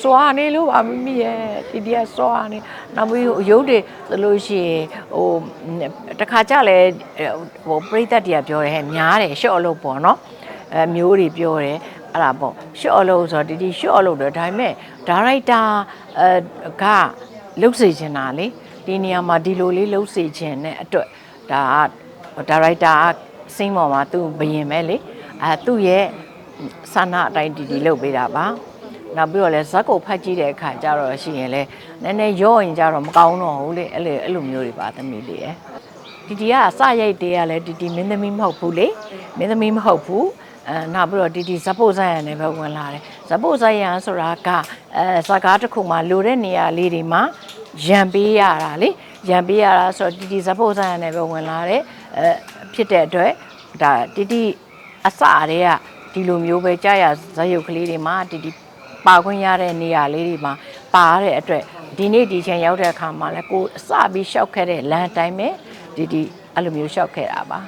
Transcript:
စွာနေလို့ပါမမီရဲ့တီတီကစွာနေနောက်ပြီးရုပ်တွေဆိုလို့ရှိရင်ဟိုတခါကြလဲဟိုပြိသက်တွေကပြောတယ်ဟဲ့များတယ်ရှော့လို့ပေါ့နော်မျိုးတွေပြောတယ်အဲ့ဒါပေါ့ရှော့လို့ဆိုတော့တီတီရှော့လို့တယ်ဒါပေမဲ့ဒါရိုက်တာကလှုပ်စေချင်တာလေဒီနေရာမှာဒီလိုလေးလှုပ်စေချင်တဲ့အတွက်ဒါဒါရိုက်တာစင်းပေါ်မှာသူ့ဘယင်ပဲလေသူ့ရဲ့ဆန္ဒအတိုင်းတီလုပ်ပေးတာပါနောက်ပြီးတော့လဲဇက်ကိုဖတ်ကြည့်တဲ့အခါကျတော့ရှိရင်လဲနည်းနည်းရော့ရင်ကြတော့မကောင်းတော့ဘူးလေအဲ့လိုမျိုးတွေပါသမီးလေးရယ်တီကစရိုက်တဲ့ကလဲတီမင်းသမီးမဟုတ်ဘူးလေမင်းသမီးမဟုတ်ဘူးနောက်ပြီးတော့တီဇပို့ဆိုင်ရနဲ့ပဲဝင်လာတယ်ဇပို့ဆိုင်ရဆိုတာကဇာကားတစ်ခုမှလိုတဲ့နေရာလေးတွေမှာရံပေးရတာလေရံပေးရတာဆိုတော့တီဇပို့ဆိုင်ရနဲ့ပဲဝင်လာတယ်ဖြစ်တဲ့အတွက်ဒါတီအစအရေကဒီလိုမျိုးပဲကြာရဇာတ်ရုပ်ကလေးတွေမှာတီပါခွင့်ရတဲ့နေရာလေးတွေမှာပါရတဲ့အတွက်ဒီနေ့ဒီချိန်ရောက်တဲ့အခါမှာလဲကိုစပြီးရှောက်ခဲ့တဲ့လမ်းတိုင်းပဲတီအဲ့လိုမျိုးရှောက်ခဲ့တာပါ